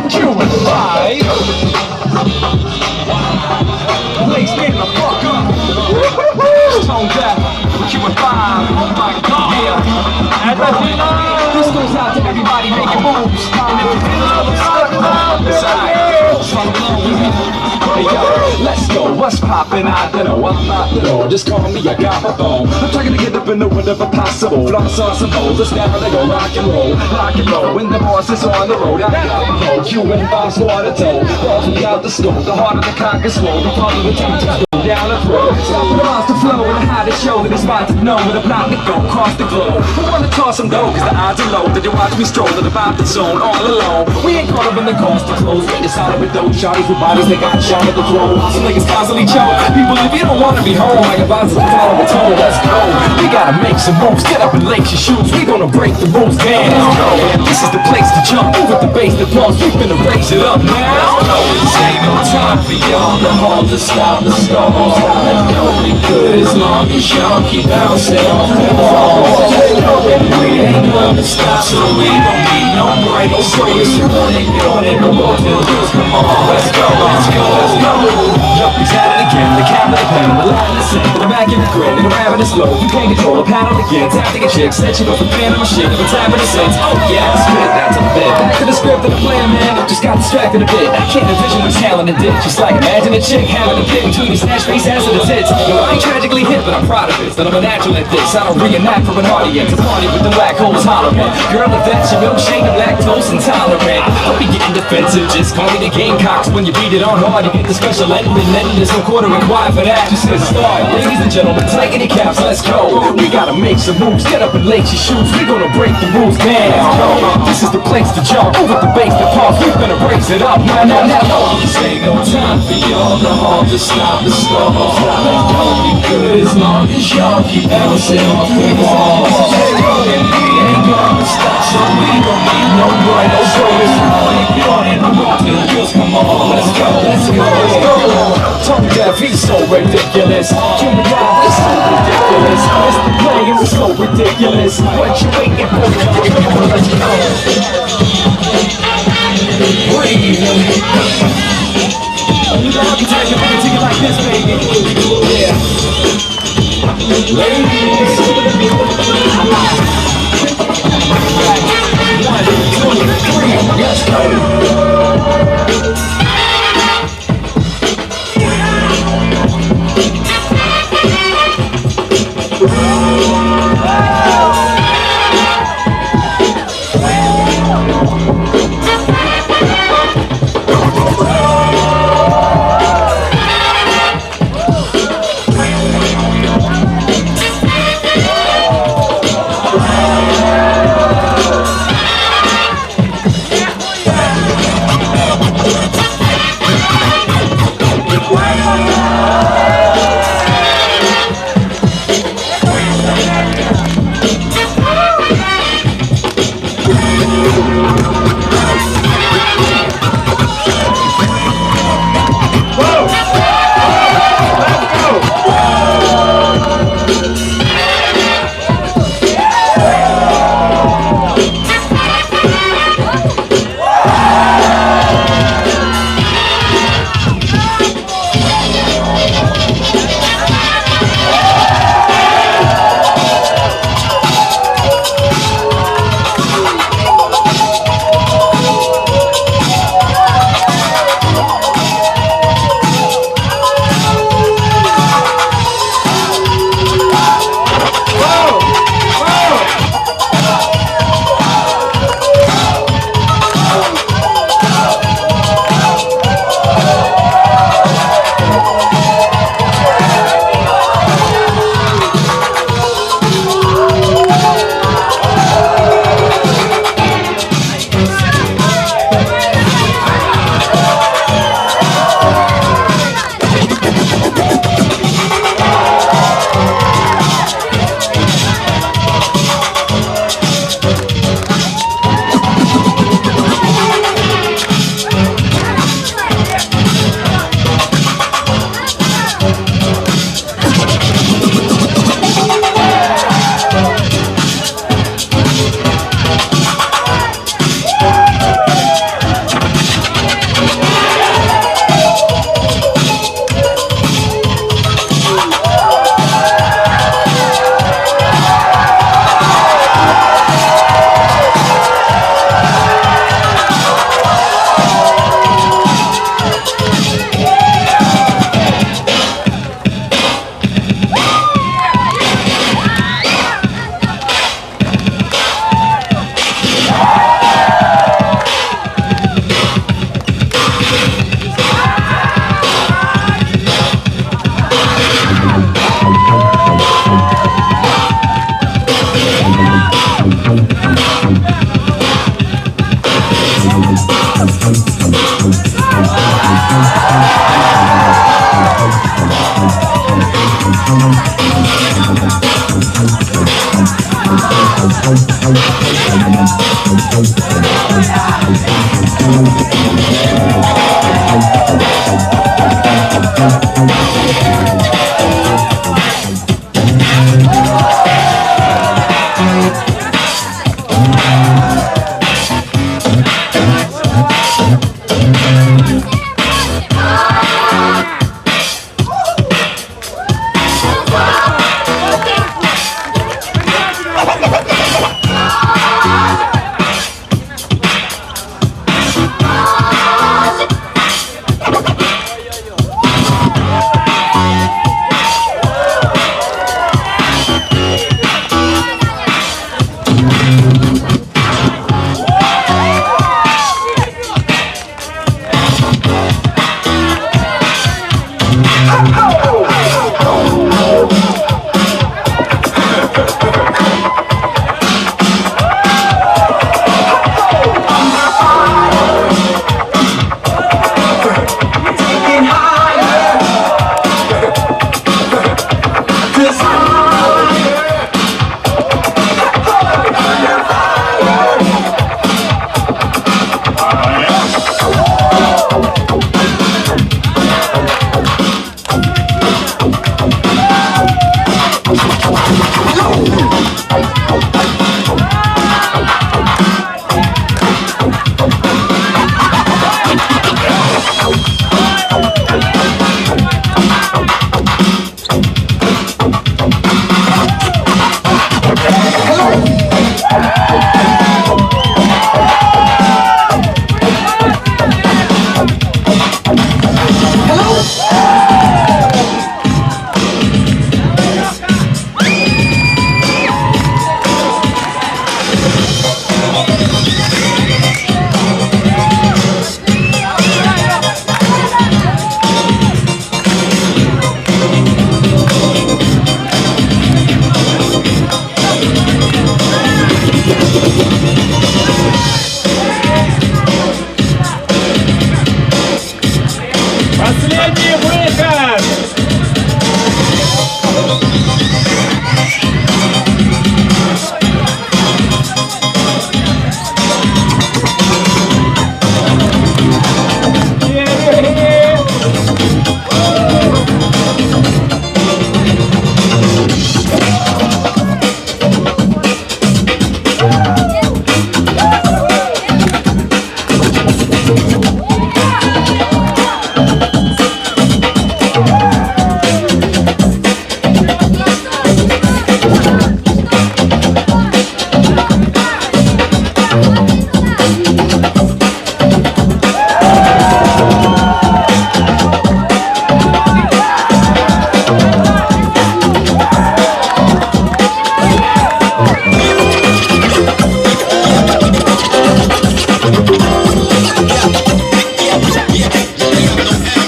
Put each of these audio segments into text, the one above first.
Q5. Blaze me the fuck up. Tone deaf. Q5. Oh my god. Yeah. And this goes out to everybody making moves. And if you feel a little stuck on the side, follow along with me. Hey yo, let's go, what's poppin'? I don't know, I'm not the door. Just call me, I got my phone. I'm trying to get up in the whatever possible. Floss on some hoes, let's never go rock and roll. Rock and roll, when the boss is on the road. I got the road, you and boss water toe. Balls me out the scope, the harder the cock is slow. The farther the time to go down the throat. Stop the lost the flow, and the hottest show that is about to know. With a plot to go across the globe. Who wanna toss some dough, cause the odds are low. That you watch me strolling about the zone all alone. We ain't caught up in the cost of clothes. We just out of it though, shawties with bodies that got shot at the throat. Some niggas constantly choke. People, if you don't wanna be home, like about to follow the tone, let's go. We gotta make some moves, get up and lace your shoes. We gonna break the rules down. This is the place to jump, move with the bass, the pulse. We finna raise it up now. This ain't no time for y'all to hold the stop, the stall. We good as long as y'all keep bouncing off the walls. We ain't gonna stop, so we don't need no break. So it's running, going, no more till this. Come on, let's go, let's go, let's go. Yup, he's at it again, the cap of the pen, the line is set, the back in the grid, and the rabbit is slow. You can't control a paddle again, tap to get chicks, set you go from fan of my shit, never tap in the sense. Oh yeah, spit, that's a bit. Back to the script of the plan, man, I just got distracted a bit. I can't envision what's talent and ditch. Just like imagine a chick having a fit between his snatch face ass and his tits. No, I ain't tragically hit, but I'm proud of it. That I'm a natural at this. I don't reenact for an audience. A party with the black holes hollering. Girl, if that's your milkshake of lactose intolerant, don't be getting defensive. Just call me the Gamecocks. When you beat it on hard, you get the special ending. And there's no quarter required for that. Just hit start. Ladies and gentlemen, tighten your caps, let's go. We gotta make some moves. Get up and lace your shoes. We gonna break the rules down. This is the place to jump. Move with the bass, the pulse. We finna raise it up. Now, now, now. This ain't no time for y'all to hold the stop, the stall. Don't be good as long as y'all keep bouncing off the walls. And we ain't gonna stop, so we don't need no break. So it's running, going, I'm walking. Just come on, let's go, let's go, let's go. Tone deaf, he's so ridiculous. Human life is so ridiculous. It's the playing, it's so ridiculous. What you waiting for? Let's go. Breathe. You know I can take it like this, baby. Yeah. Ladies. 1, 2, 3, let's go.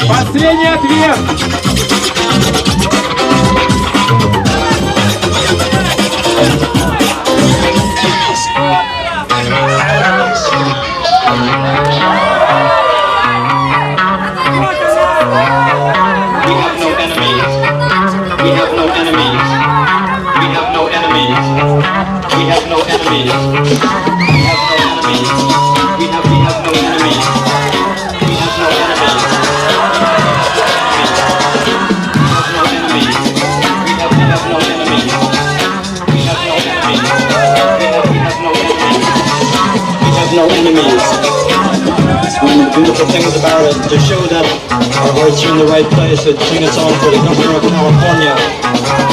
Последний ответ. One of the beautiful things about it, to show that our hearts are in the right place, to sing a song for the governor of California.